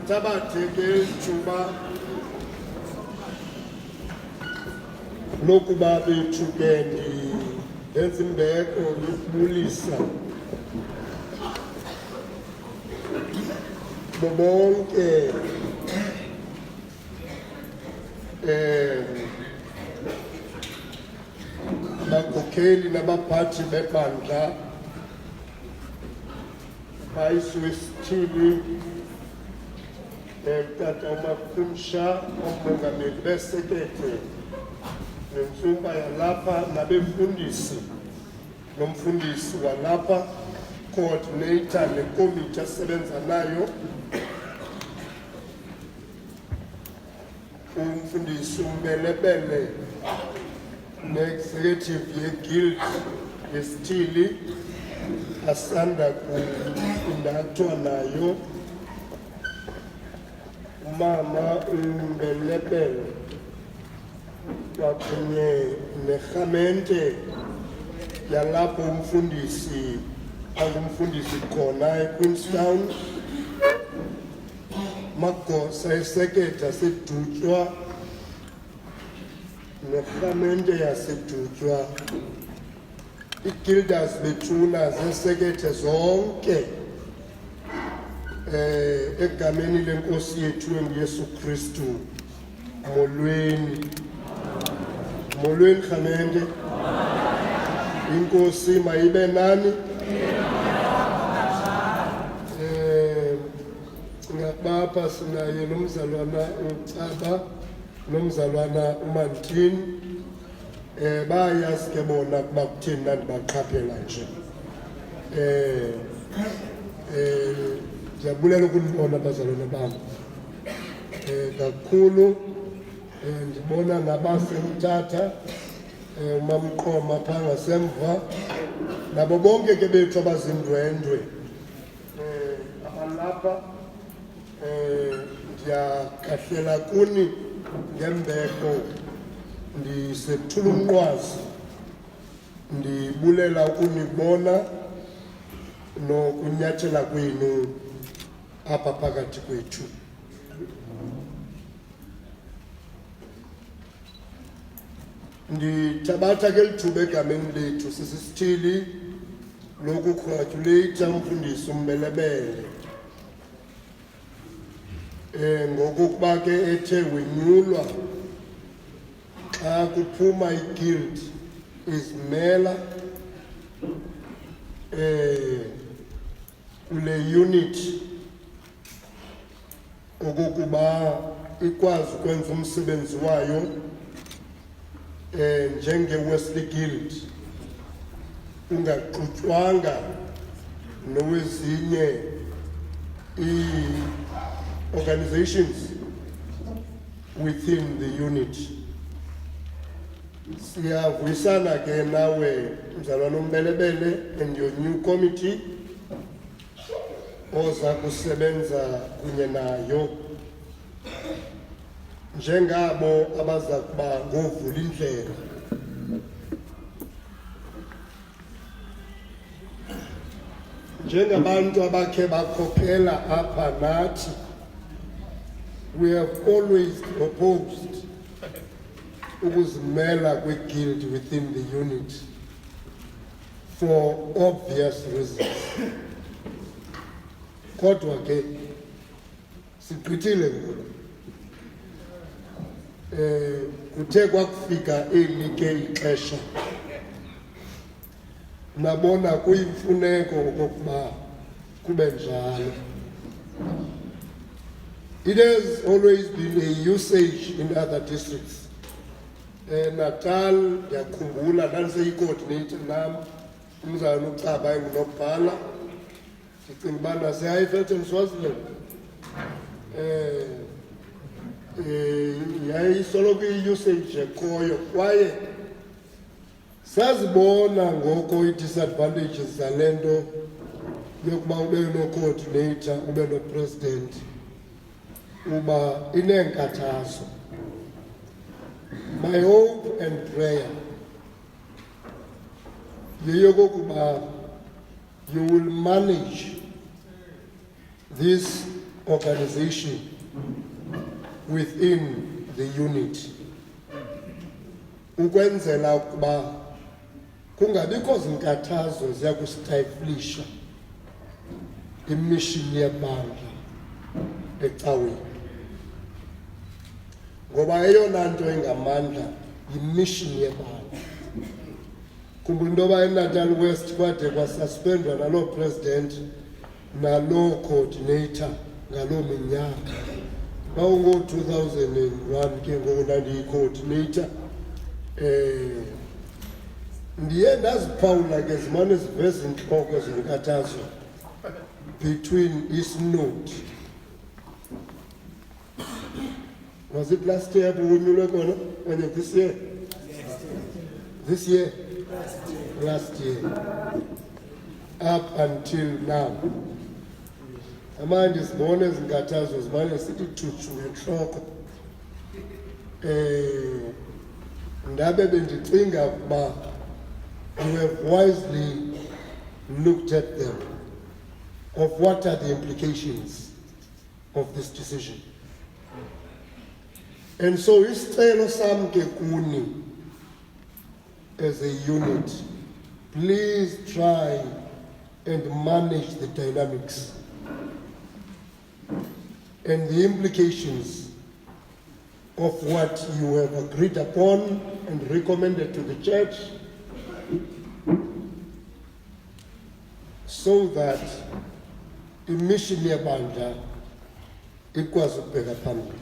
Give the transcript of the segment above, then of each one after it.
Tabateke chuba lokuba bethukendi enzimbeko yokubulisa bonke abakhokheli nabaphathi bebandla bayiswesithili Tata umakhumsha umongameli besekethe nemfumba yalapha nabemfundisi nomfundisi walapha coordinator nekomiti asebenza nayo umfundisi umbelebele ne-executive ye-guild yesithili asanda kundathwa nayo Mama umbelebele wakunye nerhamente yalapho umfundisi angumfundisi khona eQueenstown magosa eseketha sedutywa nerhamente yasedutywa iGildas bethuna zesekethe zonke egameni lenkosi yethu Yesu Kristu molweni khamente inkosi mayibe nani ngapha sinaye nomzalwana uCaba nomzalwana uMantini bayazi ke bona kuba kuthini ndibaqaphela nje Ndiyabulela ukunibona abazalwane bami kakhulu ndibona nabasemthatha umamqoma phaa ngasemva nabo bonke ke bethu abazindwendwe abalapha ndiyakahlela kuni ngembeko ndisethula umnqwazi ndibulela ukunibona nokunyathela kwenu apha phakathi kwethu ndithabatha ke lithuba egameni lethu sisisithili lokucongratulate umfundisi umbelebele ngokuba ke ethe wenyulwa xa kuphuma iGuild izimela kule unit okokuba ikwazi ukwenza umsebenzi wayo njenge-Wesley Guild ungaxutywanga nowezinye organizations within the unit. Siyavuyisana ke nawe mzalwane umbelebele and your new committee oza kusebenza kunye nayo njengabo abaza kuba ngovula indlela njengabantu abakhe bakhokhela apha nathi we have always opposed ukuzimela kwe-guild within the unit for obvious reasons. Kodwa ke sigqithile ngoku. Kuthe kwakufika eli ke ixesha nabona kuyimfuneko okokuba kube njalo. It has always been a usage in other districts. Natal, ndiyakhumbula ndandiseyi-coordinator nam, umzana uCaba engunobhala. Ndicinga uba nase-Highveld and Swaziland. Yayisoloko iyi-usage ekhoyo kwaye sazibona ngoko ii-disadvantages zale nto yokuba ube no-coordinator, ube no-president, uba ineenkathazo. My hope and prayer yeyokokuba you will manage this organization within the unit ukwenzela ukuba kungabikho zinkathazo ziyakustiflisha imission yebandla ecaweni. Ngoba eyona nto engamandla yimission yebandla. Khumbula into yoba eNatal West kwade kwasuspendwa naloo president naloo coordinator ngaloo minyaka. Ngo-2001 ke ngoku ndandiyi-coordinator ndiye ndaziphawula ke zimane ziveza intloko zenkathazo between isinodi. Was it last year bunyulwe kona okanye this year? This year? Last year. Up until now. Amanje sibone ezinkathazo zimane sithi thutshu ngentloko. Ndabe bendicinga ukuba you have wisely looked at them of what are the implications of this decision. And so isicelo sami ke kuni as a unit, please try and manage the dynamics and the implications of what you have agreed upon and recommended to the church, so that imission yebandla ikwazi ukubheka phambili.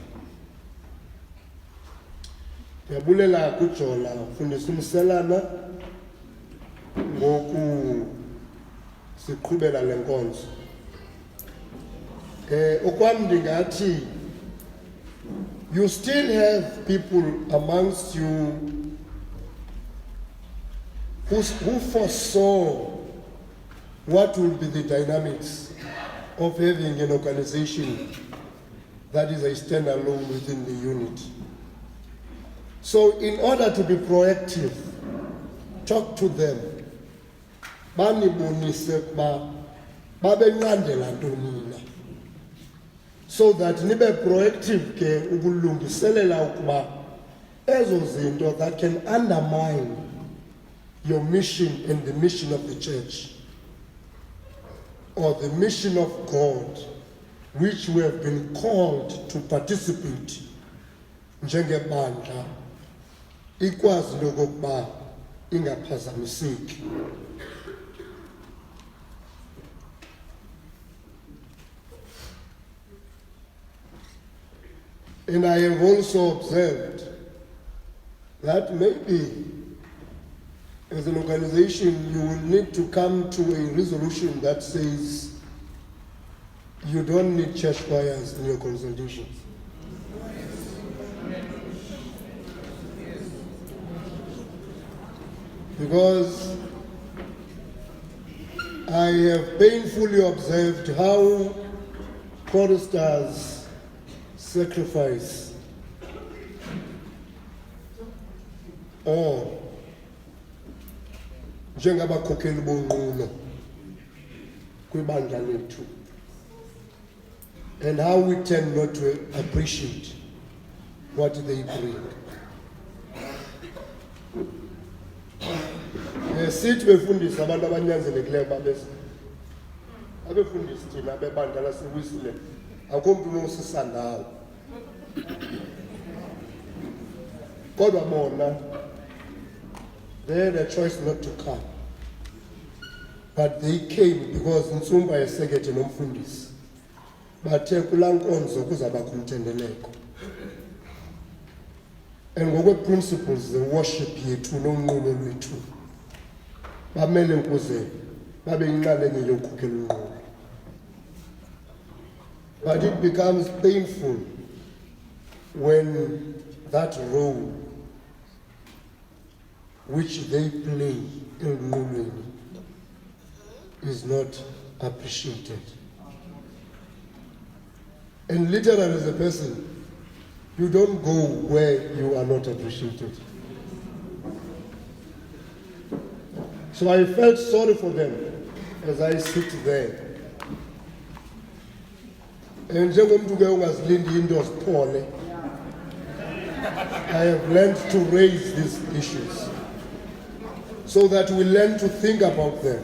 Ndiyabulela kuJola ufundisa umselana ngoku siqhubela le nkonzo. Okwam ndingathi you still have people amongst you who foresaw what will be the dynamics of having an organization that is a standalone within the unit. So in order to be proactive, talk to them. Banibonise ukuba babenqandela ntoni na. So that nibe proactive ke ukulungiselela ukuba ezo zinto that can undermine your mission and the mission of the church, or the mission of God, which we have been called to participate njengebandla, ikwazi lokuba ingaphazamiseki. And I have also observed that maybe as an organization you will need to come to a resolution that says you don't need church choirs in your consultations. Because I have painfully observed how choristers sacrifice or njengabakhokheli bonqulo kwibandla lethu. and how we tend not to appreciate what they bring. Sithi befundisa abantu abanyanzelekileyo abefundisi thina bebandla laseWisile akho muntu unosisa ndawo kodwa bona they had a choice not to come, but they came because Ntsumba yesekethe nomfundisi bathe kulaa nkonzo kuzabakho umthendeleko, and ngokwe-principles ze-worship yethu nonqulo lwethu bamele ukuze babe yinxalenye yokukhokela unqulo. But it becomes painful when that role which they play in unqulweni is not appreciated. And literally as a person, you don't go where you are not appreciated. So I felt sorry for them as I sit there. And njengomntu ke ungazilindi into ziphole, I have learned to raise these issues so that we learn to think about them.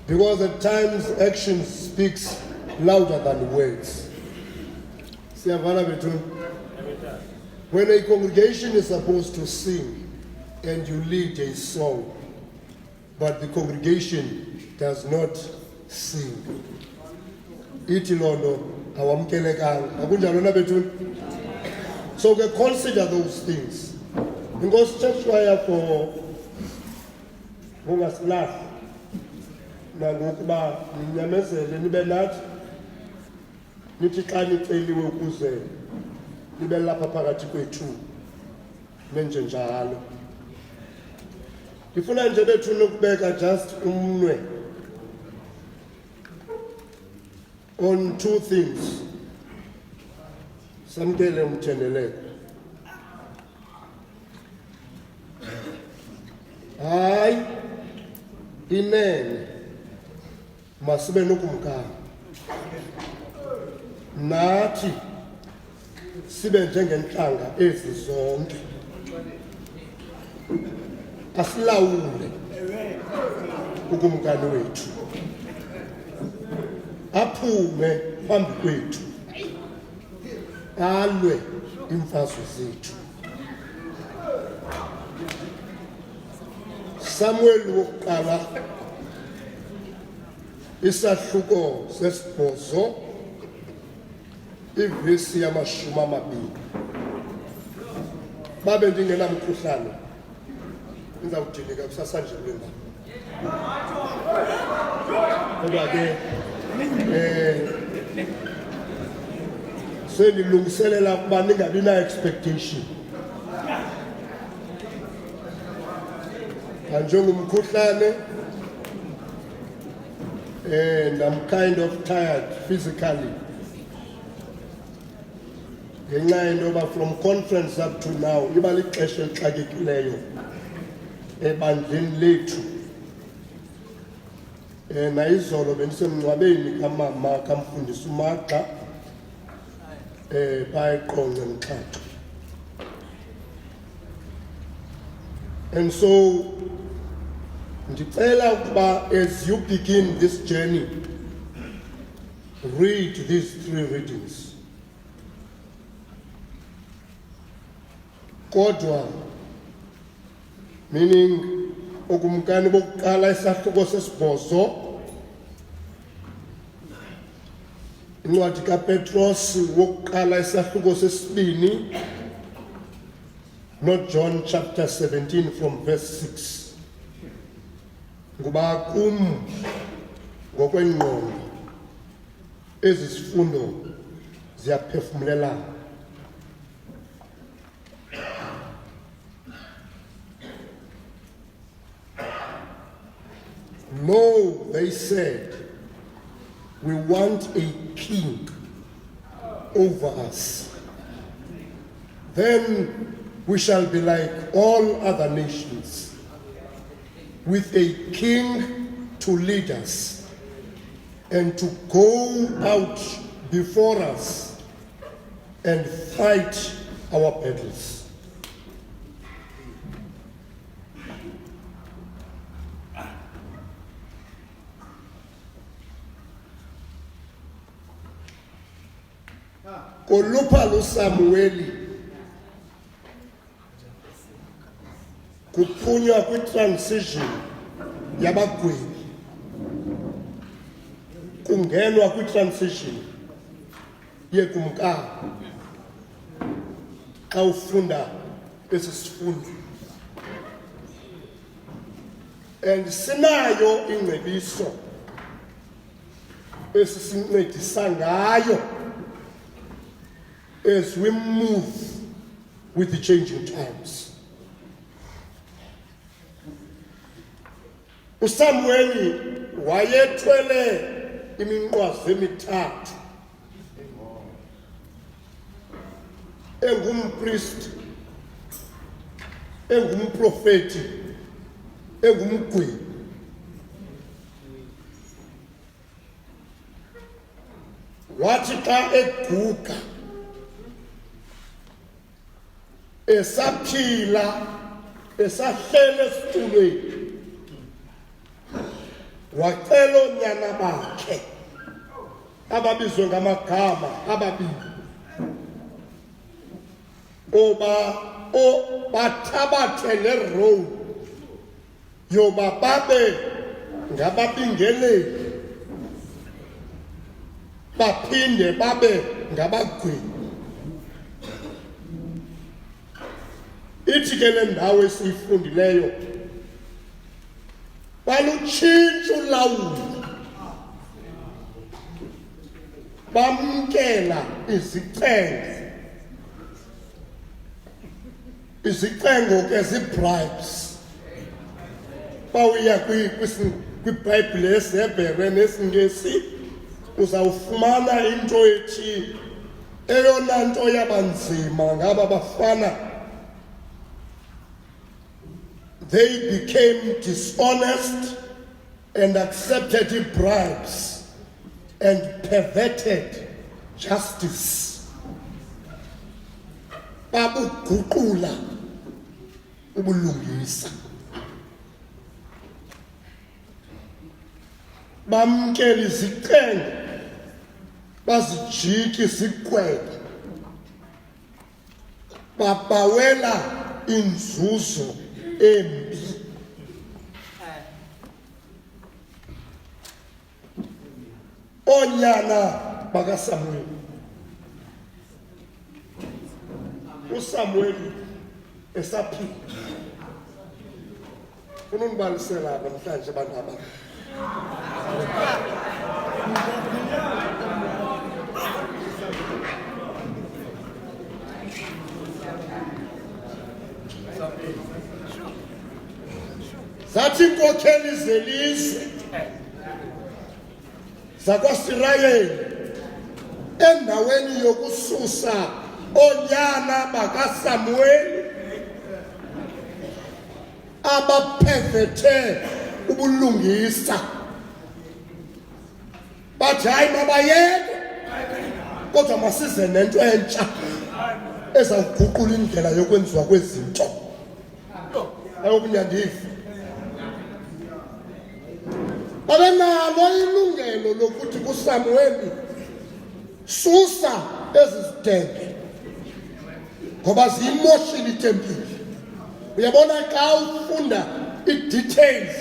Because at times action speaks louder than words. Siyavana bethu? When a congregation is supposed to sing and you lead a song, but the congregation does not sing, ithi lono awamkelekanga. Akunjalo na bethu? So we consider those things. Because church choir for ungasilahli nangokuba ninyamezele nibe nathi nithi xa niceliwe ukuze nibe lapha phakathi kwethu nenje njalo. Ndifuna nje bethu nokubeka just umnwe on two things. Samkele umthendeleko. Hayi inene masibe nokumkani, nathi sibe njengenhlanga ezi zonke, asilawule ukumkani wethu, aphume phambi kwethu, alwe imfazwe zethu. Samuel wokuqala isahluko sesibhozo ivesi yama-20. Babe ndingenamkhuhlane ndizawudilika kusasanjelweni kodwa ke sendilungiselela ukuba ningabi na-expectation. Njengomkhuhlane, and I'm kind of tired physically. Ngenxa into from conference up to now, iba lixesha elixakekileyo ebandleni lethu. Nayizolo bendisemngcwabeni kamama kamfundisi uMaxa bayiqonce Mxhatha. And so ndicela ukuba as you begin this journey, read these 3 readings. Kodwa, meaning ukumkani bokuqala isahluko sesibhozo, incwadi kaPetros wokuqala isahluko sesibini, not John chapter 17 from verse 6. Ngoba kum ngokwengqondo ezi zifundo ziyaphefumlelana. No, they said, we want a king over us. Then we shall be like all other nations, with a king to lead us and to go out before us and fight our battles. Kolupha Samueli kuphunywa kwi-transition yabagwebi, kungenwa kwi-transition yekumkani xa ufunda esi sifundo. And sinayo ingcebiso esisincedisa ngayo as we move with the changing times. uSamueli wayethwele iminqwazi emithathu, engumpriest, engumprofeti, engumgwebi. Wathi xa eguga esaphila esahlele esitulweni, wacela oonyana bakhe ababizwe ngamagama ababili bathabathe le role yoba babe ngababingeleli baphinde babe ngabagwebi. Ithi ke le ndawo esiyifundileyo balutshintsha ulawulo, bamkela izicengo ke zii-bribes. Bawuya kwibhayibhile yesiHebhere nesiNgesi uzawufumana into ethi eyona nto yabanzima ngaba bafana, they became dishonest and accepted bribes and perverted justice. Babuguqula ubulungisa, bamkela izicengo, bazijike izikwele, babawela inzuzo embi. Oonyana bakaSamueli, uSamueli esaphila. Unibalisela apha namhlanje abantu aba. Zathi inkokheli zelizwe zakwaSirayeli endaweni yokususa oonyana bakaSamueli abaphethe ubulungisa, bathi hayi mabayeke, kodwa masize nento entsha ezawuguqula indlela yokwenziwa kwezinto. Ayokunyandifa babenalo ilungelo lokuthi kuSamueli susa ezi zidenge ngoba ziyimoshile itempile. Uyabona xa ufunda i-details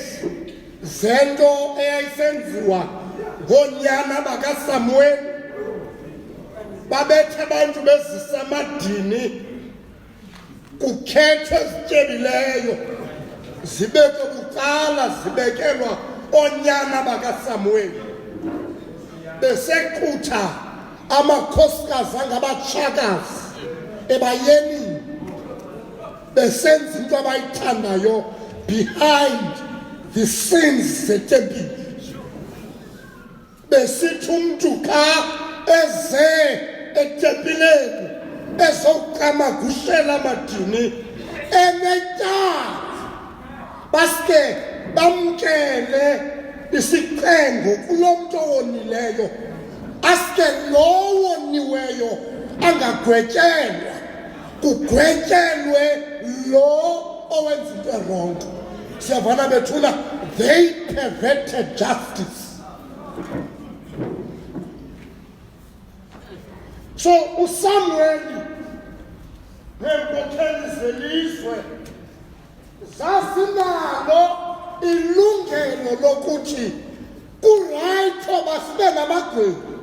zento eyayisenziwa ngoonyana bakaSamueli, babethe abantu bezisa amadini, kukhethwe ezityebileyo, zibekwe bucala, zibekelwa oonyana bakaSamueli. Besequtha amakhosikazi angabatshakazi ebayeni, besenza into abayithandayo behind the scenes zetempile. Besithi umntu xa eze etempileni ezowuqamagushela amadini enetyala, baske bamkele isichengo kulo mntu owonileyo, aske lo woniweyo angagwetyelwa, kugwetyelwe lo owenza into erongo. Siyavana bethuna, they perverted justice. So uSamuel neenkokheli zelizwe zasinalo ilungelo lokuthi kuright oba sibe namagwebi,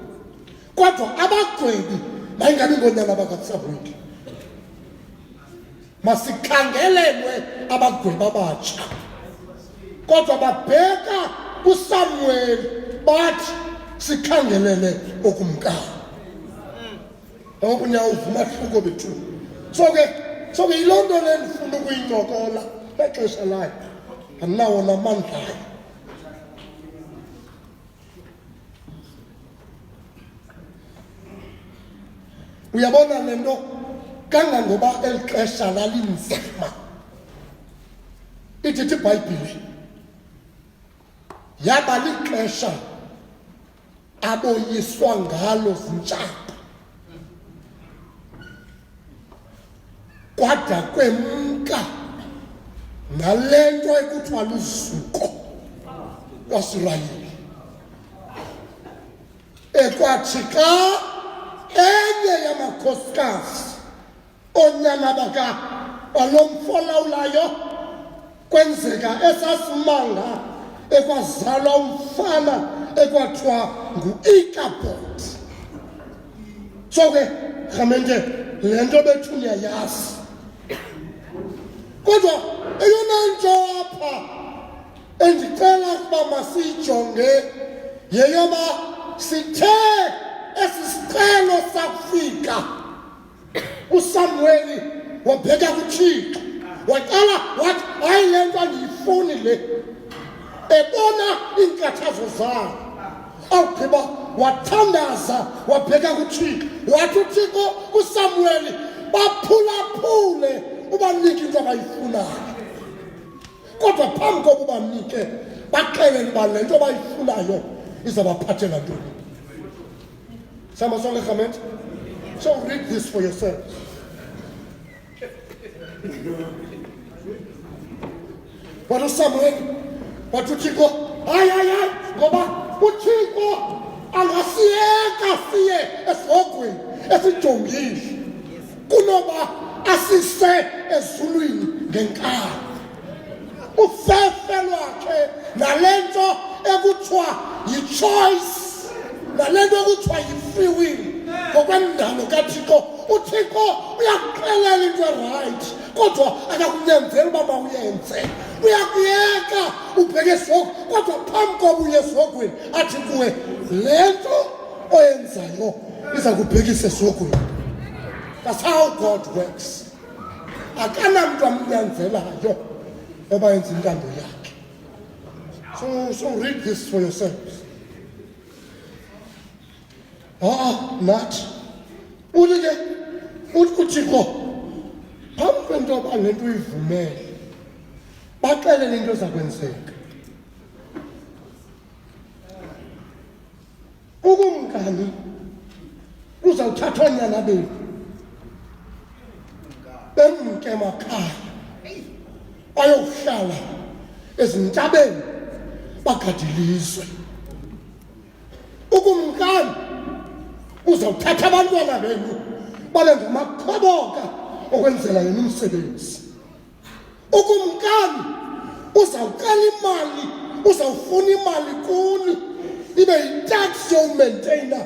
kodwa abagwebi mayingabi ngoonyana bakaSamuel. Masikhangelelwe abagwebi abatsha, kodwa babheka uSamuel bathi sikhangelele okumkani. Uvuma hluko bethu. So ke yiloo nto le ndifuna ukuyincokola exesha layo, andinawo namandla ayo. Uyabona le nto kangangoba eli xesha lalinzima, ithethi iBhayibhile yaba lixesha aboyiswa ngalo zintshaba, kwada kwemka nale nto ekuthiwa luzuko lwaSirayeli. Ekwathi xa enye yamakhosikazi oonyana balo mfo olawulayo kwenzeka esasimanga, ekwazalwa umfana ekwathiwa ngu-Ikabod. So ke rhamente le nto bethu niyayazi, kodwa eyona nto apha endicela ukuba masiyijonge yeyoba sithe esi sicelo sakufika, uSamueli wabheka kuThixo waqala wathi hayi le nto andiyifuni le, ebona iinkathazo zayo. Awugqiba wathandaza wabheka kuThixo wathi uThixo uSamueli baphulaphule ubanike into abayifunayo, kodwa phambi kokuba bamnike baxelele uba le nto abayifunayo izabaphathela ntoni. Sama sonke rhamente. So read this for yourself. Wathi uSamueli wathi uThixo hayi ngoba uThixo angasiyeka siye esihogweni esijongile kunoba asise ezulwini ngenkani. Ufefe lwakhe nale nto ekuthiwa yi-choice, nale nto ekuthiwa yi-free will ngokwendalo kaThixo. uThixo uyakuxelela into erayithi, kodwa akakunyanzeli uba mawuyenze. Uyakuyeka ubheke esihogweni, kodwa phambi koba uye esihogweni athi kuwe le nto oyenzayo iza kubhekisa esihogweni. That's how God works. Akanamntu amnyanzelayo oba yenza intando yakhe. So read this for yourselves. Nathi uthi ke uThixo phambi kwento yoba le nto uyivumele baxelele into eza kwenzeka. Ukumkani uzawuthatha oonyana benu bemke emakhaya ayokuhlala ezintabeni bagade ilizwe. Ukumkani uzawuthatha abantwana benu babe ngamakhoboka okwenzela yena umsebenzi. Ukumkani uzawuqala imali, uzawufuna imali kuni ibe yitax yokumainteyina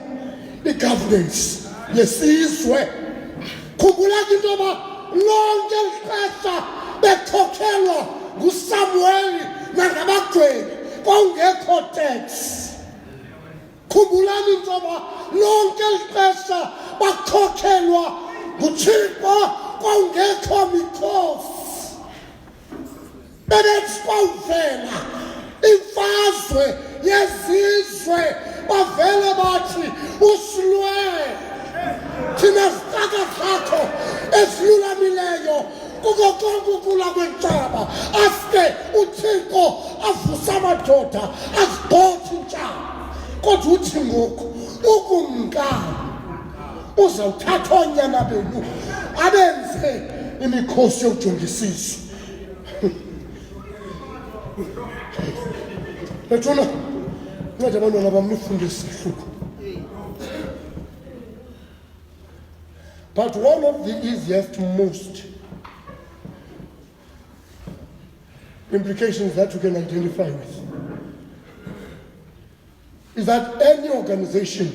i-governance yesizwe. Khumbula into yoba lonke eli xesha bekhokhelwa nguSamueli nangabagwebi kwawungekho tax. Khumbulani into yoba lonke eli xesha bakhokhelwa nguThixo kwawungekho mikhosi. Bebethi kwawuvela imfazwe yezizwe bavele bathi usilwe thina zitaka zakho ezilulamileyo kuko konke ukula kwentaba, aske uThixo avuse amadoda Qotshintsha kodwa uthi ngoku ukumkani uzawuthatha oonyana benu abenze imikhosi yokujongisisa. Bethuna nceda abantwana bam nifundise ihluko. But one of the easiest, most implications that you can identify with is that any organization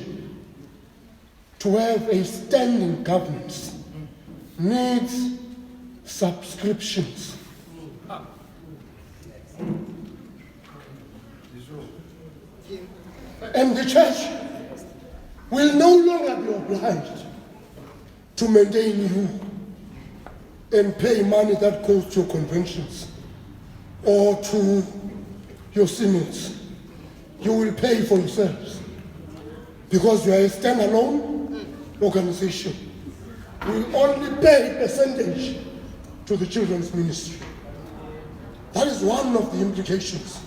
to have a standing governance needs subscriptions. And the church will no longer be obliged to maintain you and pay money that goes to your conventions or to your synods. You will pay for yourselves because you are a standalone organization. We only pay a percentage to the children's ministry. That is one of the implications.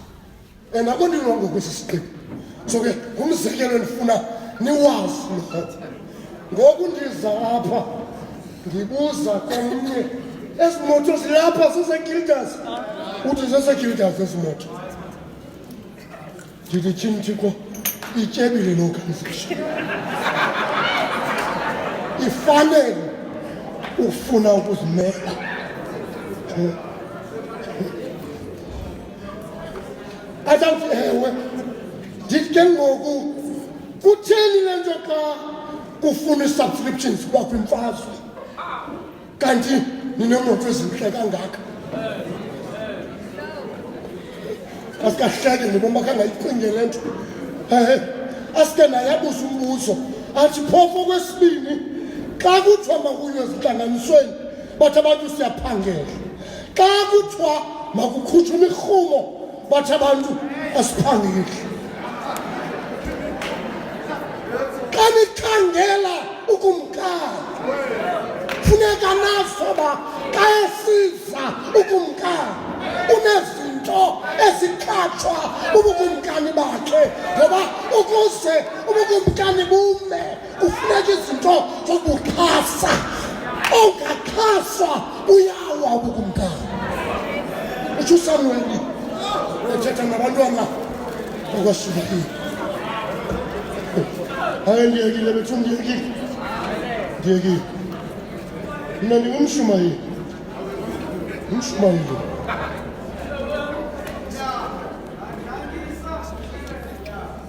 And I'm going to go with this thing. So, umzekelo ndifuna niwazi ngoku ndiza apha ndibuza komnye ezi moto zilapha zise-Gildas uthi zise-Gildas ezi moto ndithi Thixo ityebile le organization ifanele ufuna ukuzimela. Azawuthi ewe ndithi ke ngoku kutheni le nto xa kufuna i-subscriptions kwakho imfazwe kanti nineemoto ezintle kangaka. Asikahleke ndibona khange ayicinge le nto. Asike naye abuze umbuzo athi phofu okwesibini xa kuthiwa makuyo ezintlanganisweni bathi abantu siyaphangela, xa kuthiwa makukhutshwe imirhumo bathi abantu asiphangeli. Xa nikhangela ukumkani funeka nazo uba xa esiza ukumkani unezinto ezikhatshwa ubukumkani bakhe, ngoba ukuze ubukumkani bume kufuneka izinto zokuxhasa. Ongaxhaswa uyawa ubukumkani. Utsho uSamueli ethetha nabantwana bakwaShilahile. Hayi ndiyekile bethu, ndiyekile. Mna ndingumshumayeli, umshumayeli.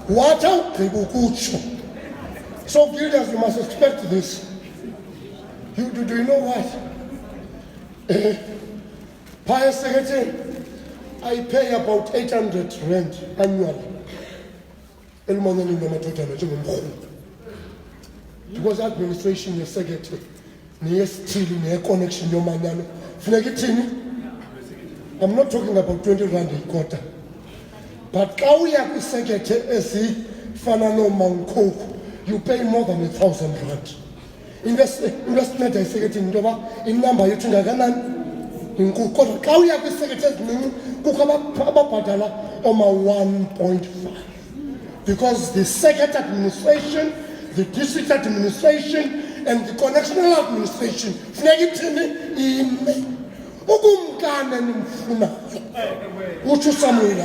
Wathi awugqiba ukutsho. So Gildas, you must expect this. Do you know what? Per secretary, I pay about 800 rand annually. Because administration is secretary, near connection, your man. I'm not talking about 20 rand a quarter. But Kauya secretary as Fanano Manko, you pay more than 1,000 rand. Investment is secretary in number you think I can in Kauya secretary Kukaba Oma 1.5. Because the second administration, the district administration, and the connectional administration, ukumkani nimfunayo utsho uSamuel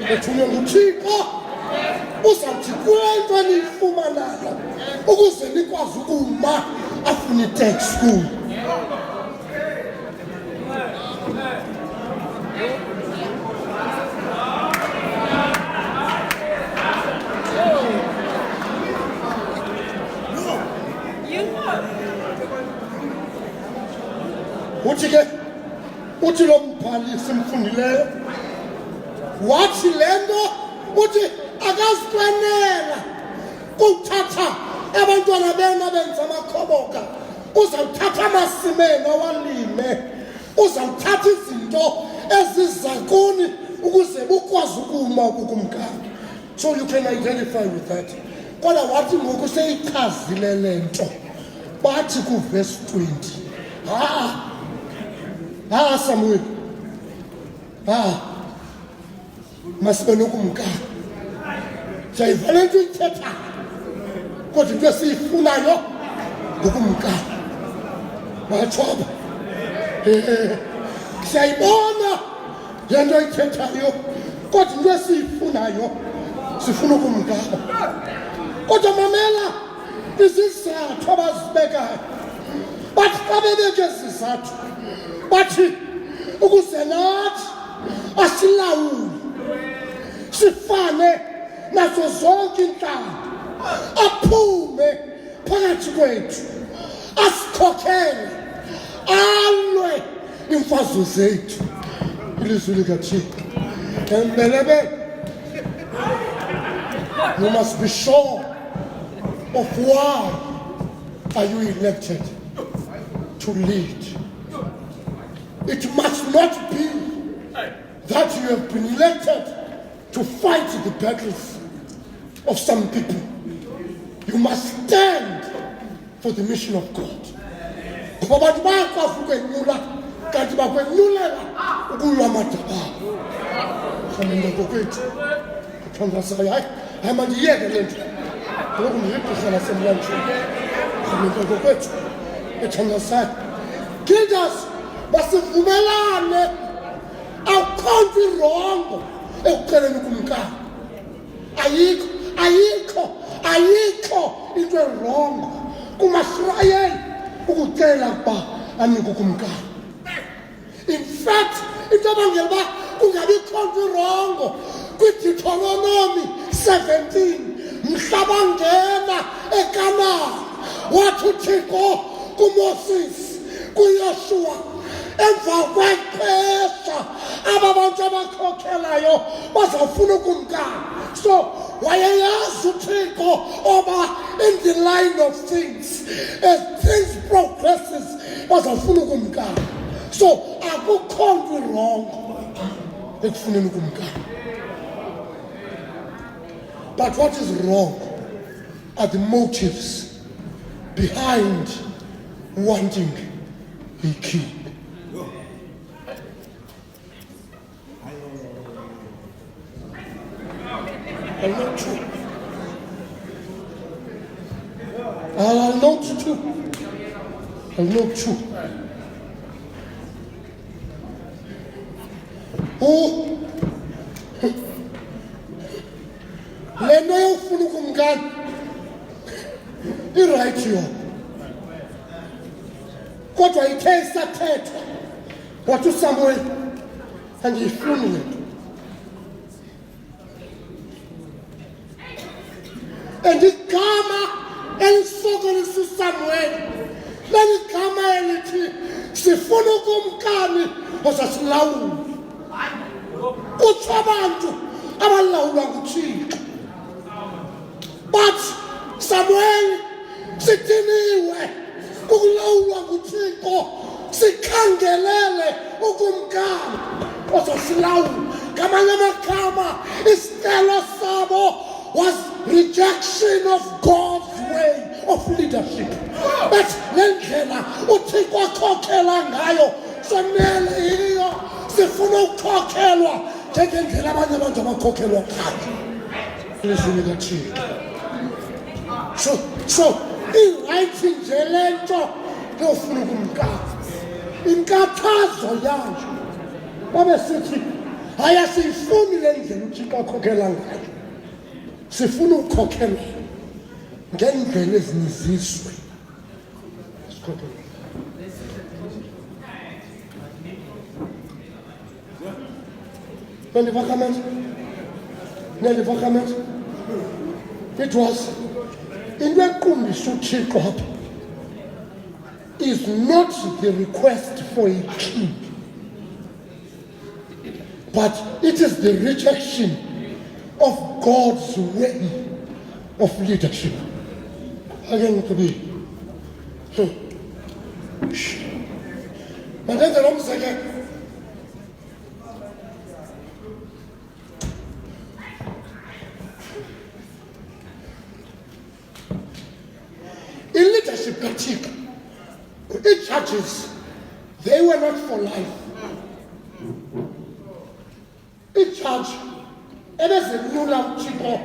ethunywe nguThixo uzawuthi kwento eniyifumanayo ukuze nikwazi ukuma afuna i-tech school. Uthi ke uthi lo mbhali simfundileyo wathi le nto uthi akazikwenela kuthatha abantwana bena benza amakhoboka, uzawuthatha amasimena walime, uzawuthatha izinto eziza kuni ukuze bukwazi ukuma ubukumkani. So you can identify with that. Kodwa wathi ngoku seyichazile le nto bathi kuverse 20 Samuel, masibe nokumkani. siyayiva le nto ithethayo kodwa into esiyifunayo ngokumkani matshoba siyayibona le nto ithethayo kodwa into esiyifunayo sifuna ukumkani kodwa mamela izizathu abazibekayo bathi xa bebeke izizathu bathi ukuze nathi asilawule sifane nazo zonke intlanga aphume phakathi kwethu asikhokhele alwe imfazwe zethu ilizwi likaThixo embelebe. You must be sure of why are you elected to lead. It must not be that you have been elected to fight the battles of some people. You must stand for the mission of God. Ngoba abantu bayakwazi ukwenyula kanti bakwenyulela ukulwa amadaba. Khona ngokwethu kuthandazayo hayi mandiyeke le nto ngoku ndiyigqisa nasemlanjeni. Khona ngokwethu ethandazayo leaders basivumelane akukho nto irongo ekuceleni ukumkani. Ayikho into erongo kumaSirayeli ukucela ukuba anike ukumkani. In fact into abangela uba kungabikho nto irongo kwiDeuteronomy 17 mhla bangena eKanani wathi uThixo kuMoses kuYoshua emva kwexesha aba bantu abakhokhelayo bazawufuna ukumkani. So wayeyazi uThixo oba in the line of things as things progresses bazawufuna ukumkani. So akukho nto irongo ekufuneni ukumkani. But what is wrong are the motives behind wanting a king. I'll note two. I'll note two. Oh, le nto yofuna ukumkani irayithi yona kodwa ithe isathethwa wathi uSamuel andiyifuni le nto. And igama elisokolisa uSamuel leligama elithi sifuna ukumkani osasilawula. Kutsho abantu abalawulwa nguThixo. But Samuel sidiniwe ukulawulwa nguThixo sikhangelele ukumkani osasilawula. Ngamanye amagama isicelo sabo was rejection of God's way of leadership. But lendlela uThixo akhokhela ngayo sonele yiyo sifuna ukukhokhelwa njengendlela abanye abantu abakhokhelwa ngayo. Ilizwi likaThixo. So irayithi nje le nto yofuna ukumkani. Inkathazo yayo babe sithi hayi asiyifuni le ndlela uThixo akhokhela ngayo. Sifuna ukukhokhelwa ngendlela eziniziswe. It was in the equmbisa uThixo apha is not the request for a king, but it is the rejection of God's way of leadership. Again, to be. But then the Lord said, in leadership, the churches, they were not for life. In church, ebezenyula uThixo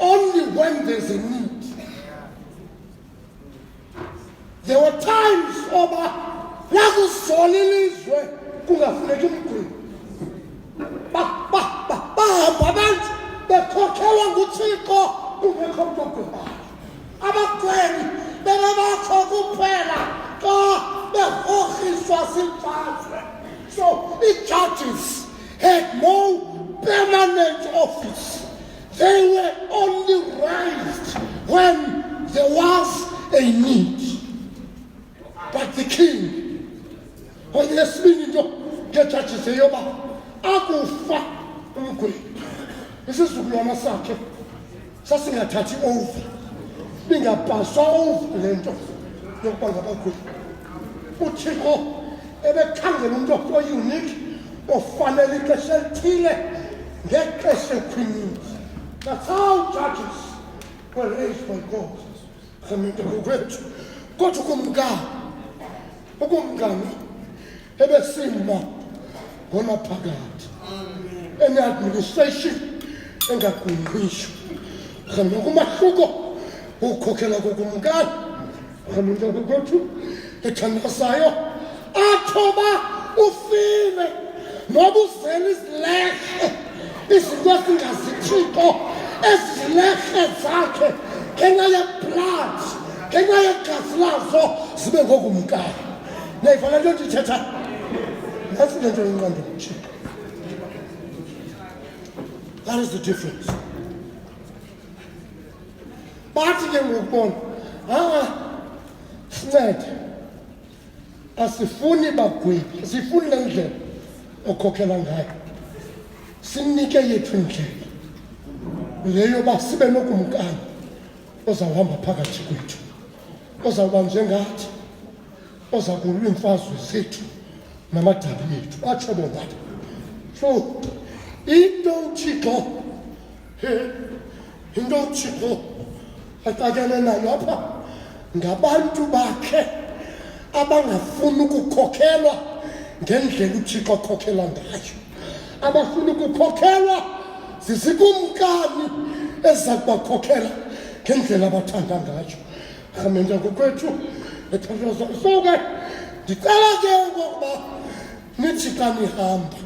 only when there's a need. There were times oba lakuzola ilizwe kungafuneki umgwini. Bahamba abantu bekhokhelwa nguThixo kungekho umuntu ogwebayo. Abagwebi bebebakho kuphela xa behohiswa zimfazwe. So the judges had no permanent office. They were only raised when there was a need. But the king, when he has been into the judges, say, Yoba, akufa umgwebi. Isizukulwana sakhe sasingathathi over. Bingapaswa over le nto yokuba ngabagwebi. uThixo ebekhangela umuntu oyunique ofanele ixesha elithile ngexesha elikhwinini. That's how judges were raised by God. Khaminte ngokwethu kodwa ukumngani ebesima ngonaphakade ene-administration engagungqisho. Khaminte kumahluko ukukhokhela kokumngani. Khaminte ngokwethu ethandazayo athoba ufile noba uzele izilehe izinto ezingazithixo ezilehe zakhe ngenxa ye-blood ngenxa yegazi lazo zibe ngokumkani. Nayiva le nto ndithetha nantsi le nto inqando nguThixo. That is the difference. Bathi ke ngokubona sincede asifuni bagwebi, asifuni le ndlela okhokhela ngayo. Sinike yethu indlela leyo yoba sibe nokumkani ozawuhamba phakathi kwethu, ozawuba njengathi, oza kulwa iimfazwe zethu namadabi ethu. Atsho bona. So into uThixo axakene nayo apha ngabantu bakhe abangafuni ukukhokhelwa ngendlela uThixo akhokhela ngayo. Abafuna ukukhokhelwa zizikumkani eziza kubakhokhela ngendlela abathanda ngayo. Khaminte ngokwethu ethandaza. So ke ndicela ke okokuba nithi xa nihamba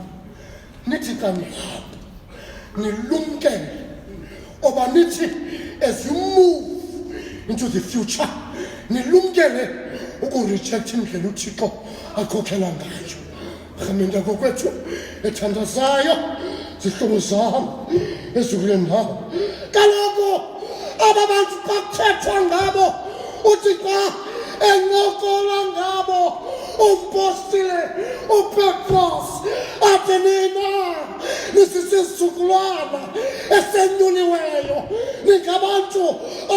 nilumkele oba nithi as you move into the future nilumkele ukurejecta indlela uThixo akhokhela ngayo. Khaminte ngokwethu ethandazayo zihlobo zam ezukulweni nam. Kaloku aba bantu xa kuthethwa ngabo uThixo encokola ngabo umpostile uPetros athi nina nisisizukulwana esenyuliweyo ningabantu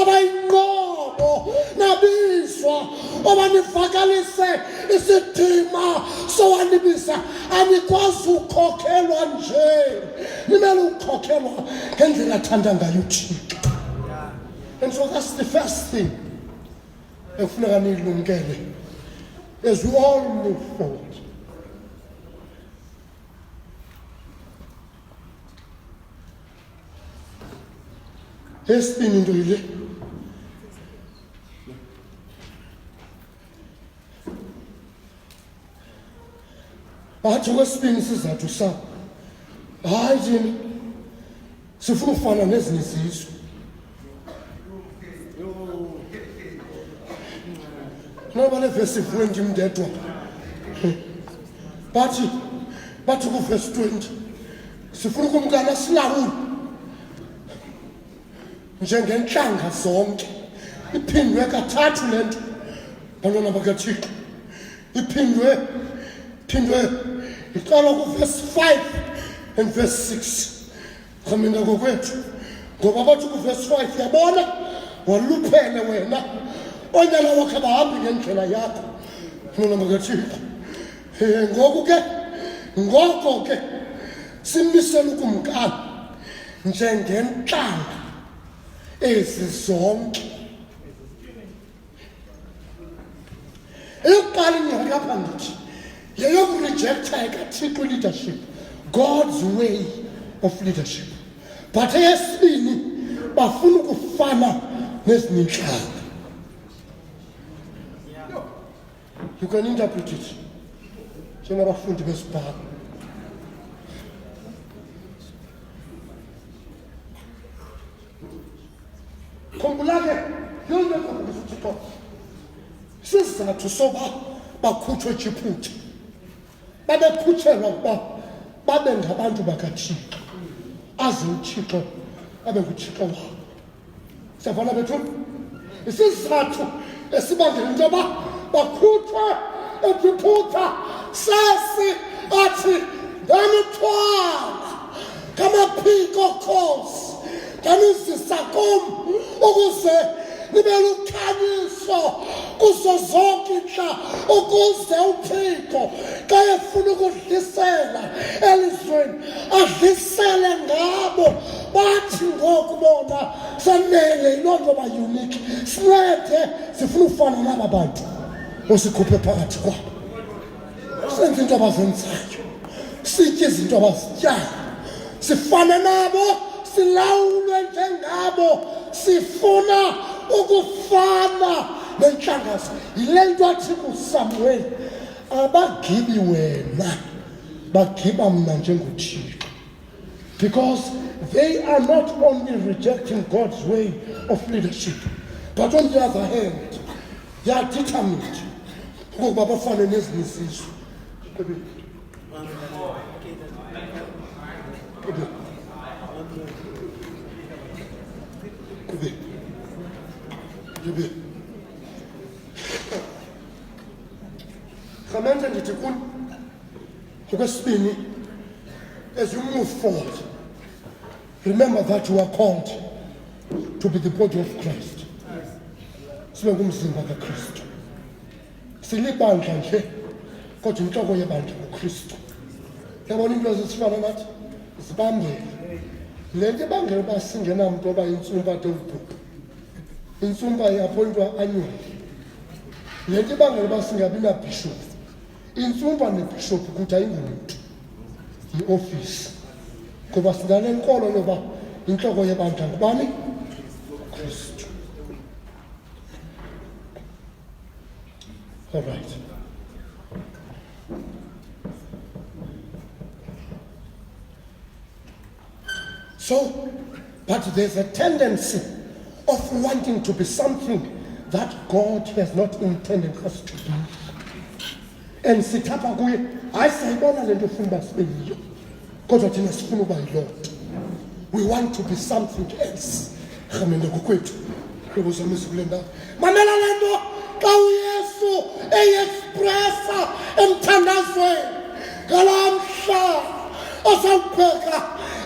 abayinqobo nabizwa oba nivakalise isidima sowanibisa. Anikwazi ukhokhelwa nje, nimele ukhokhelwa ngendlela athanda ngayo uThixo. And so that's the first thing ekufuneka niyilumkele as we all move forward. Esibini into yile bathi kwesibini sizathu sabo hayi thina sifuna ukufana nezinye izizwe. Noba le verse 20 ndedwa bathi ku verse 20 sifuna ukumkana silawule njengentlanga zonke. Iphindwe kathathu le nto bantwana bakaThixo. Iphindwe iqala ku verse 5 and verse 6. Khaminte ngokwethu ngoba bathi ku verse 5 yabona waluphele wena onyana wakhe bahambi ngendlela yakho. Bantwana bakaThixo ngoko ke simisela ukumkani njengentlanga ezi zonke. Eyokuqala ingxaki apha ndithi yeyokurejecta ekaThixo leadership, God's way of leadership. But eyesibini bafuna ukufana nezinye inhlanga. You can interpret it njengabafundi besibhalo. Khumbula-ke yonke into uThixo sizathu soba bakhutshwe eJiphuthi babekhutshelwa ukuba babe ngabantu bakaThixo aze uThixo abe nguThixo wabo. Siyavana bethuna isizathu esibangela into yoba bakhutshwe eJiphuthi sesi athi ndanithwala ngamaphiko okhozi ndanizisa kum ukuze nibe lukhanyiso kuzo zonke inhla ukuze uThixo xa efuna ukudlisela elizweni adlisele ngabo. Bathi ngoku bona sanele yiloo nto ba-unique sincede sifuna ufana naba bantu osikhuphe phakathi kwabo senze into abazenzayo sitye izinto abazityayo sifane nabo silawulwe njengabo sifuna ukufana nentlangazo. Yile nto athi kuSamuel abagibi wena bagiba mna njengoThixo, because they are not only rejecting God's way of leadership but on the other hand they are determined ukuba bafane nezinye izizwe. Ramenze ndithi kuni okwesibini, as you move forward, remember that you are called to be the body of Christ. Sibe ngumzimba kaKristu. Silibandla nje kodwa inhloko yebandla nguKristu. Yabona into ezifana nathi zibambele. Le nto ibangela uba singenamntu oba intsumpa tewubhubha. Intsumpa iappointwa annually. Le nto ibangela uba singabi nabhishophu. Intsumpa nebhishophu kuthi ayingumuntu, yi-ofisi. Ngoba singanenkolo yoba inhloko yebandla ngubani? Kristu. All right. So, but there's a tendency of wanting to be something that God has not intended us to be. And sithapha kuye, hayi sayibona le nto ufuna uba sibe yiyo, kodwa thina sifuna uba yiloo nto. We want to be something else. Rhamende kokwethu lokuzamisa kule ndawo. Mamela le nto xa uYesu eyiexpressa emthandazweni ngalaa mhla osawubheka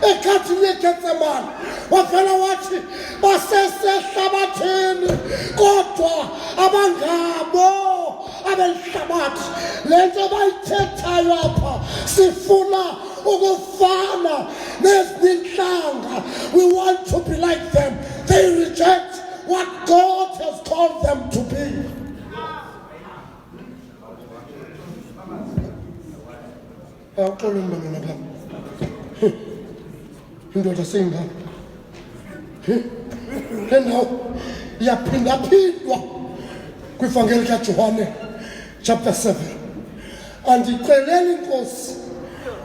ekhadini yeGetsemane, wavela wathi basesehlabathini kodwa abangabo abelihlabathi. Le nto bayithethayo apha sifuna ukufana nezinye inhlanga. We want to be like them. They reject what God has called them to be. Awuxolo mbona lapha. Indoda seyingapha. Le ndawo iyaphindaphindwa kwivangeli kaJohane chapter 7. Andixeleli Nkosi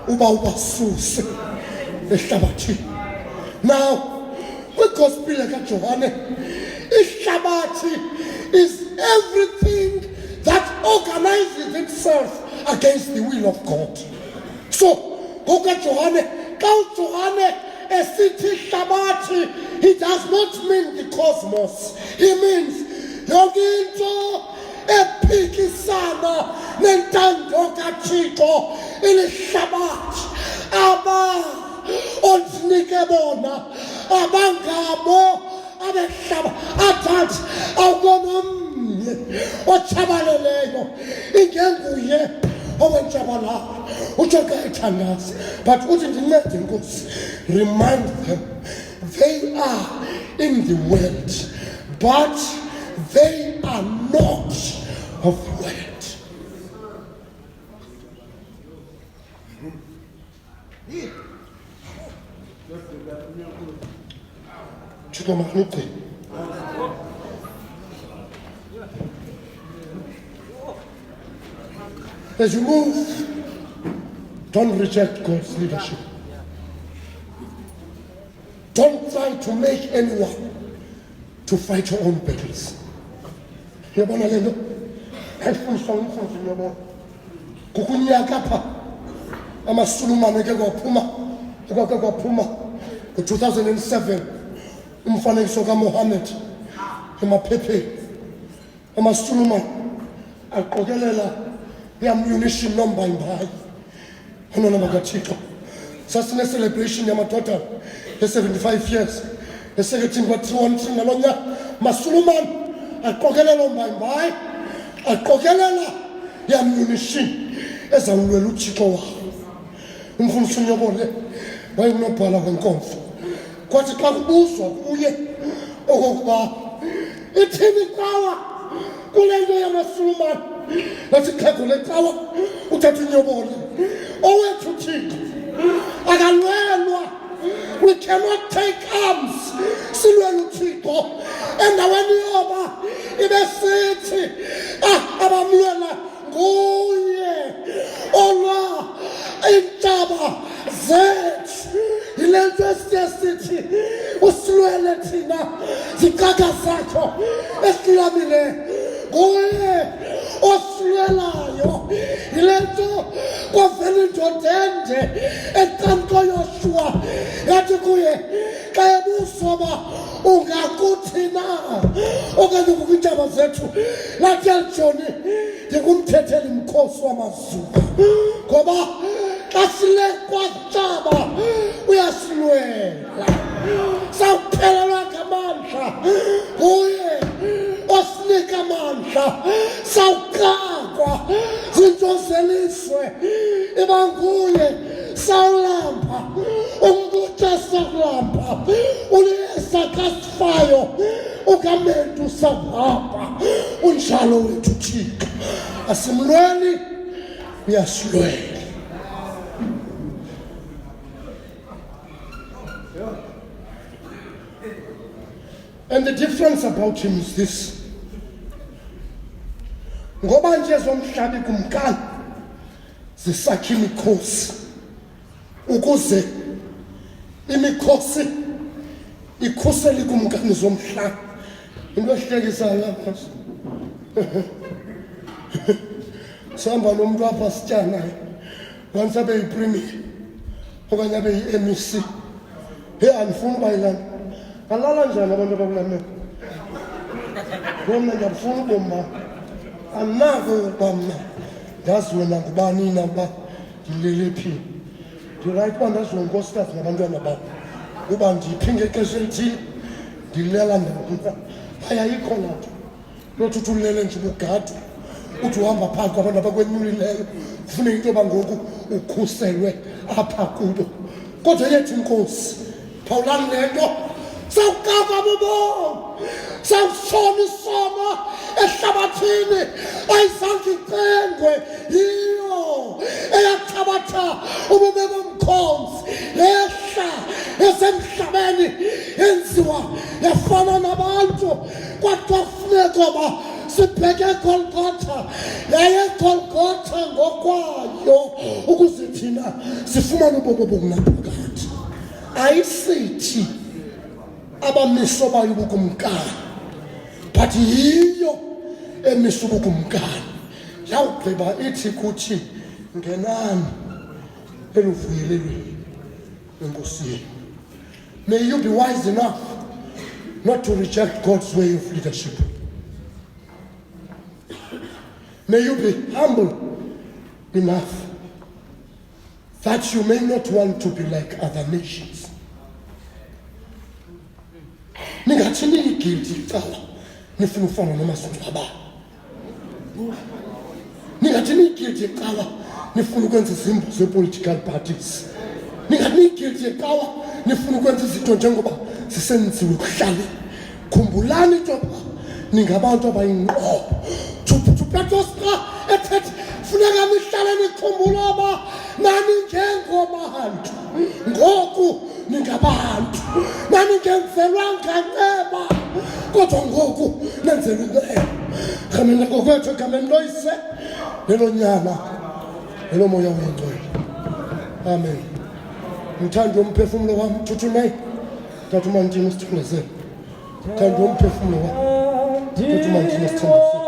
uba ubasuse ehlabathini. Now, kwigospel kaJohane, ihlabathi is everything that organizes itself against the will of God. So, ngokaJohane, xa uJohane esithi ihlabathi, he does not mean the cosmos. He means yonke into ephikisana nentando kaThixo ilihlabathi. Aba ondinike bona abangabo abehlaba athathi awukonomnye otshabaleleyo ingenguye owentshabalalo utsho xa ethandaza. But uthi ndincede Nkosi, remind them they are in the world but they are not of the world. Thixo makunigcine. As you move, don't reject God's leadership. Don't try to make anyone to fight your own battles. Yabona lento ayifundiswa ngumfundi yabona kukunyaka pha amasulumane ke kwaphuma ngo-2007 umfanekiso kaMohammed emaphepheni amasulumane aqokelela i-ammunition nombayimbayi abantwana bakaThixo sasine-celebration yamadoda ye-75 years esekethini kwa-313 nalo nyaka masulumane aqokelela umbayimbayi aqokelela i-ammunition ezawulwela uThixo wayo. Umfundisi uNyobole wayengunobhala wenkomfa kwathi xa kubuzwa kuye okokuba ithini icawa kule nto yamasulumane lathi xhego lecawa uthatha uNyobole owethu Thixo akalwelwa. We cannot take arms silwela uThixo endaweni yoba ibe sithi abamlwela nguye olwa iintaba zethu. Yile nto esiye sithi usilwele thina zicaka zakho esilwamileyo nguye osilwelayo. Yile nto kwavela indoda ende ecan'ka Yoshua yathi kuye xa ebuzoba ungakuthi na okanye kukwiintaba zethu lathi elijoni ndikumthethela umkhosi wamazuba ngoba xa silekwa ntaba uyasilwela. Sawuphelelwa ngamandla nguye osinika amandla. Sawukakwa zinto zelizwe iba nguye. Sawulamba umbuta sakulamba uliyeza kasifayo ukamendu sahamba unjalo wethu Thixo asimlweli uyasilwela. And the difference about him is this. Ngoba nje zomhlabi kumkani zisakha imikhosi ukuze imikhosi ikhusele kumkani zomhlabi. Into ehlekisayo lapha sihamba nomuntu apha sitya naye once abe yi-premier okanye abe yi-MEC. Andifuni uba yilana alala njani abantu abakula meko ngomna ndiyabufuna uboma andinako uba mna ndazi wena ngubani na uba ndilele phi. Ndirayithi uba ndaziwe nkosikazi nabantwana bam uba ndiphi ngexesha elithile ndilela ndamna ayayikho laa nto lothi uthi ulele nje ubugadu uthi uhamba phakathi kwabantu abakwenyulileyo kufuneka into yoba ngoku ukhuselwe apha kubo. Kodwa yethi inkosi phawulani le nto sawukaka bubo sawushona isono ehlabathini ayizange icengwe yiyo eyathabatha ubume bomkhonzi yehla esemhlabeni yenziwa yafana nabantu kwathiwa kufuneka uba sibheke eGolgotha. YayeGolgotha ngokwayo ukuze thina sifumane ubomi bokunaphakade. Ayisithi abamiso bayo ubukumkani but yiyo emisa ubukumkani. Yawugqiba ithi kuthi ngenani eluvuyelelweni enkosi yenu. May you be wise enough not to reject God's way of leadership. May you be humble enough that you may not want to be like other nations. Ningathi niyigildi cawa nifuna ufana nomasingcwabane. Ningathi niyigildi cawa nifuna ukwenza izimbo ze-political parties. Ningathi niyigildi cawa nifuna ukwenza izinto njengoba zisenziwe kuhlale. Khumbulani into yoba ningabantu abayinqobo. Petros xa ethethe funeka nihlale nikhumbula uba nani njengobantu ngoku ningabantu naningenzelwanga nceba kodwa ngoku nenzelwe inceba rhamela ngokwethu egameni loyise nelonyana nelomoya oyingcwele. Amen. Mthanda umphefumulo wami thuthumele thatha umantini usithembisele. Mthanda umphefumulo wami thatha umantini usithembisele.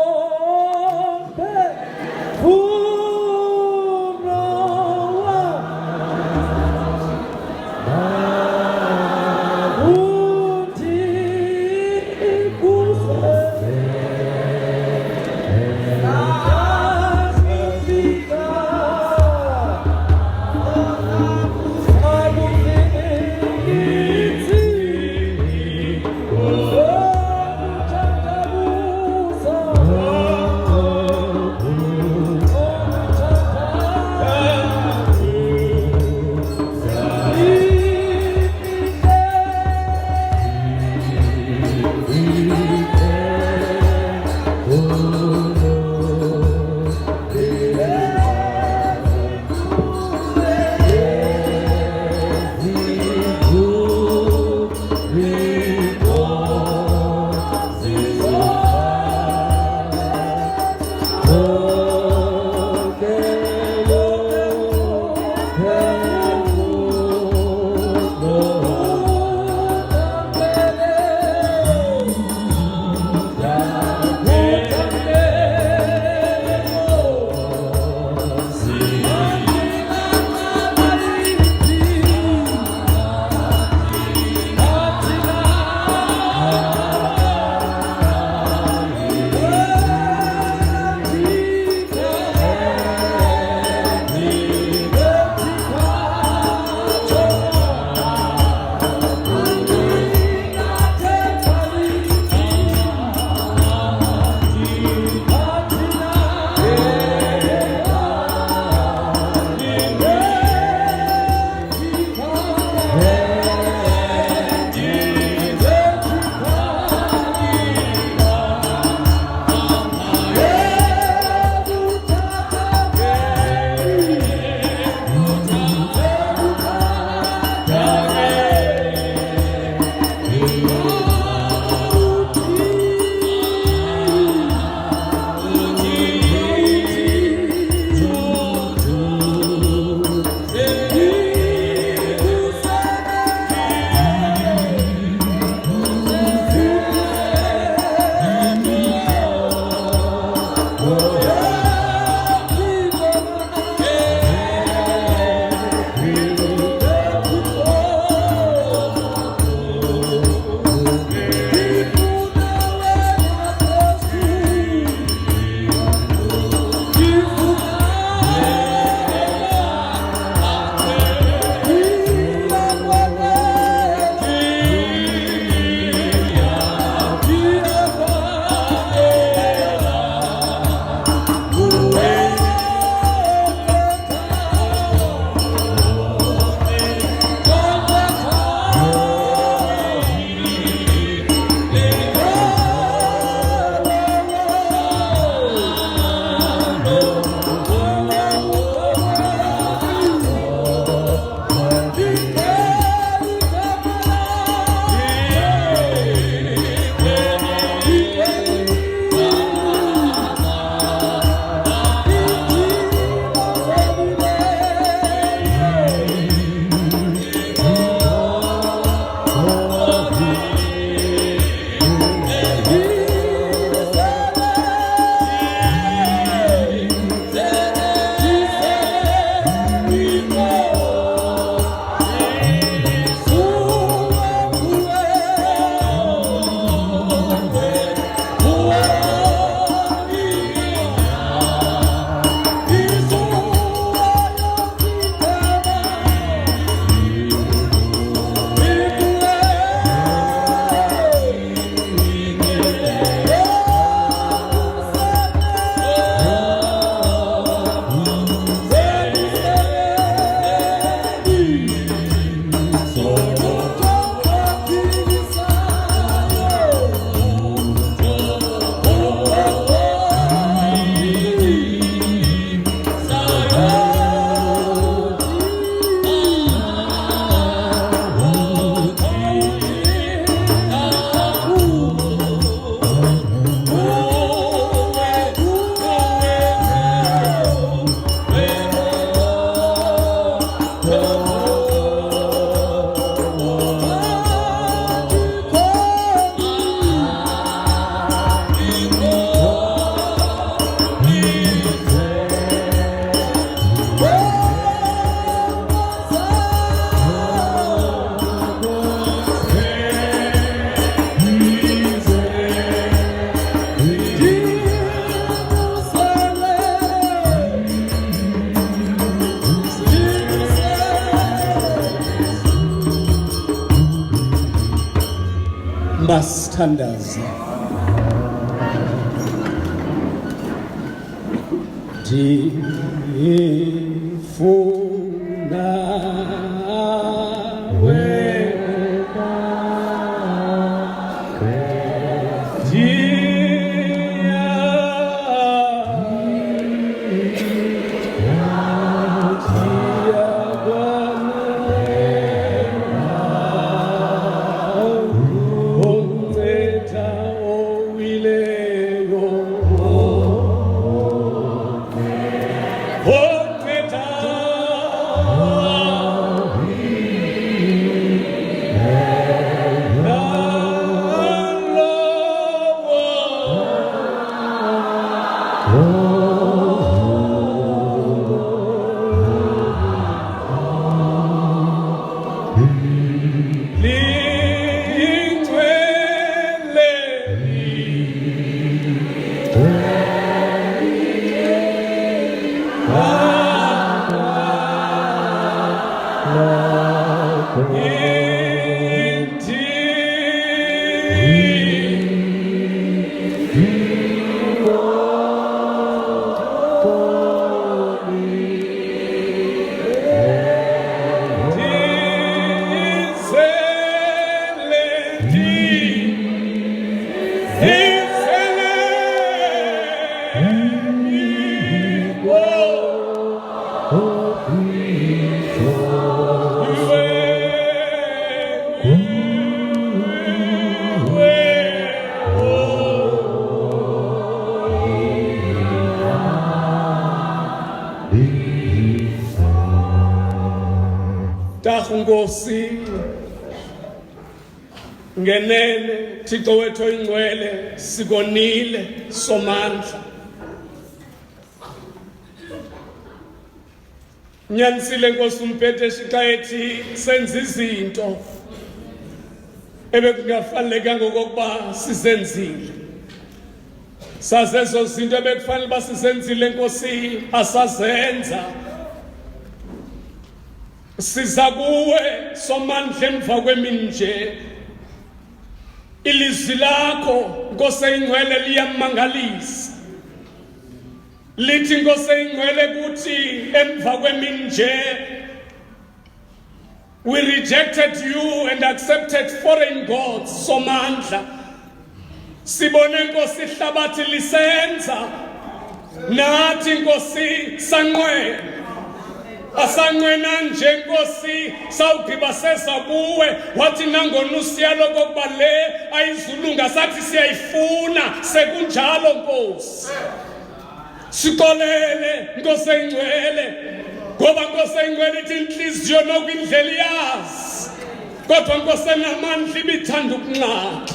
makasithandaze. Ndifuna wena Nkosi ngenene Thixo wethu oyingcwele sikonile somandla nyanisile Nkosi umphethe xa ethi senza izinto ebekungafanelekanga okokuba sizenzile sazezo zinto ebekufanele uba sizenzile Nkosi asazenza siza kuwe somandla emva kwemini nje ilizwi lakho Nkosi eyingcwele liyamangalisa lithi Nkosi eyingcwele kuthi emva kwemini nje we rejected you and accepted foreign gods somandla sibone Nkosi ihlabathi lisenza nathi Nkosi sanqwela asanqwena nje Nkosi sawugqiba sesa kuwe wathi nangona usiyalo kokuba le ayizulunga sathi siyayifuna sekunjalo Nkosi sikolele Nkosi engcwele ngoba Nkosi engcwele ithi inhliziyo nokwindlela iyazi kodwa Nkosi enamandla ibithanda ukunqaka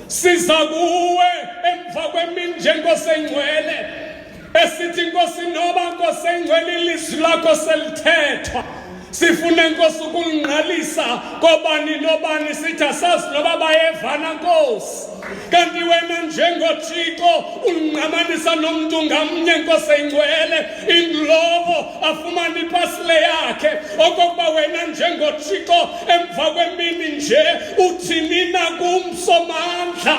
siza kuwe emva kwemini nje Nkosi engcwele esithi Nkosi noba Nkosi engcwele ilizwi lakho selithethwa sifune Nkosi ukulingqalisa kobani nobani sithi asazi noba bayevana Nkosi kanti wena njengoThixo ungqamanisa nomuntu ngamnye Nkosi engcwele inglobo afumane ipasile yakhe okokuba wena njengoThixo emva kwemini nje uthini na kumsomandla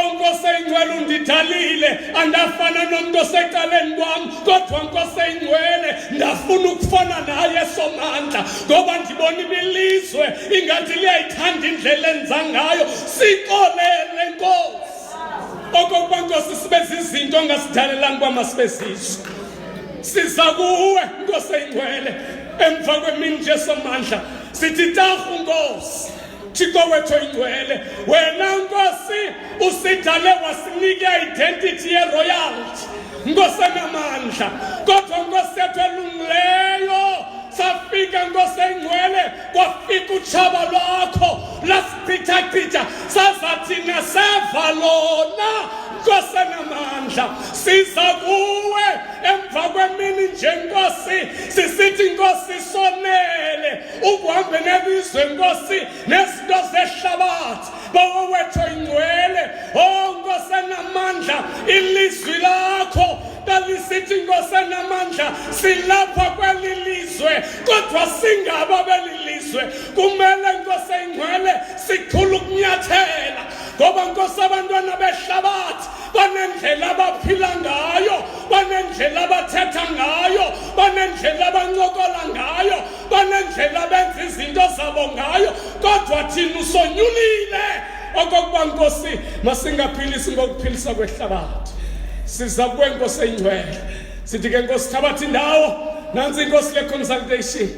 Nkosi engcwele undithalile andafana nomuntu osecaleni kwami kodwa Nkosi engcwele ndafuna ukufana naye somandla ngoba ndibona ibilizwe ingathi liyayithanda indlela enza ngayo sikolele Nkosi okokuba Nkosi sibe zizinto ongasidalelanga uba masibe zizo siza kuwe Nkosi engcwele emva kwemini nje somandla sithi tarhu Nkosi Thixo wethu oyingcwele wena Nkosi usidale wasinika identity ye-royalty Nkosi enamandla kodwa Nkosi yethu elungileyo safika Nkosi engcwele kwafika utshaba lwakho lasichitha sazathina seva lona Nkosi enamandla siza kuwe emva kwemini nje Nkosi sisithi Nkosi sonele ukuhambe nebizwe Nkosi nezinto zehlabathi bawo wethu oyingcwele Nkosi enamandla ilizwi lakho talisithi Nkosi enamandla silapha kweli lizwe kodwa singaba belilizwe kumele Nkosi engcwele sikhulu kunyathela ngoba Nkosi abantwana behlabathi banendlela abaphila ngayo, banendlela abathetha ngayo, banendlela abancokola ngayo, banendlela abenza izinto zabo ngayo, kodwa thina usonyulile okokuba Nkosi masingaphilisi ngokuphilisa kwehlabathi. Siza kuwe Nkosi engcwele, sithi ke Nkosi thabatha indawo, nansi Nkosi le consultation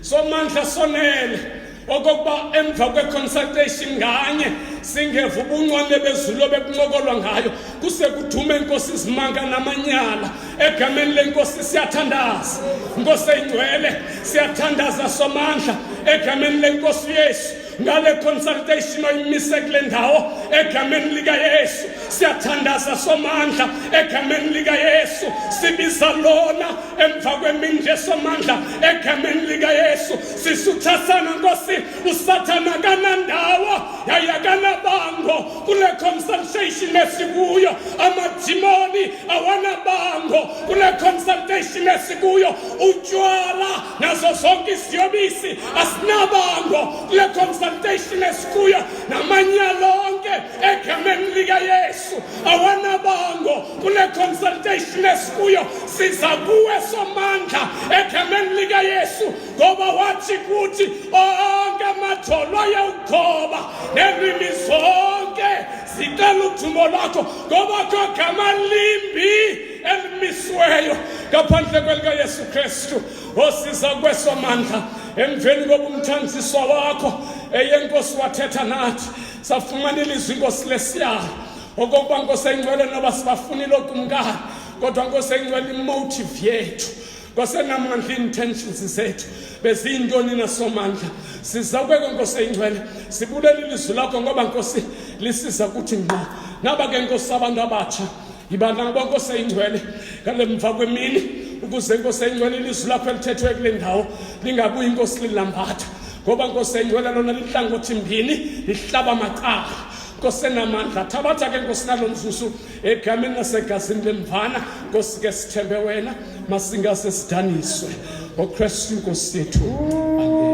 somandla sonele okokuba emva kwe-consultation nganye singeva ubuncwane bezulu bekuncokolwa ngayo kuse kudume Nkosi izimanga namanyala egameni lenkosi siyathandaza. Nkosi engcwele siyathandaza somandla egameni lenkosi Yesu ngale consultation oyimise kule ndawo egameni lika Yesu. Siyathandaza somandla egameni lika Yesu, sibiza lona emva kwemini nje somandla egameni lika Yesu. Sisuthasana Nkosi usathana kanandawo yayakanabango kule consultation esikuyo, amadimoni awanabango kule consultation esikuyo, utshwala nazo zonke isiyobisi asinabango kule consultation esikuyo, namanyala onke egameni lika Yesu awanabango kule consultation esikuyo. Siza kuwe somandla egameni lika Yesu ngoba wathi kuthi onke amatholo ayawugcoba nelimi zonke zicela udumo lwakho ngoba kogama limbi elimisweyo ngaphandle kwelika Yesu Kristu. Osiza kwesomandla emveni kobumthanziso wakho eyenkosi wathetha nathi safumana ilizwi Nkosi lesiyalo okokuba Nkosi engcwele noba sibafunile okumkani kodwa Nkosi engcwele imotive yethu Nkosi enamandla intentions zethu beziyintoni nasomandla siza kuwe Nkosi engcwele sibulela ilizwi lakho ngoba Nkosi lisiza kuthi ngqo naba ke Nkosi abantu abatsha ibandla ngabo Nkosi engcwele ngale mva kwemini ukuze Nkosi engcwele ilizwi lakho elithethwe kule ndawo lingabuyi Nkosi lilambatha ngoba Nkosi engcwele lona lihlangothi mbini lihlaba amacala. Nkosi enamandla thabatha ke Nkosi nalo mzuzu egameni nasegazini lemvana Nkosi ke sithembe wena masingase sidaniswe ngoKristu Nkosi yethu. Amen.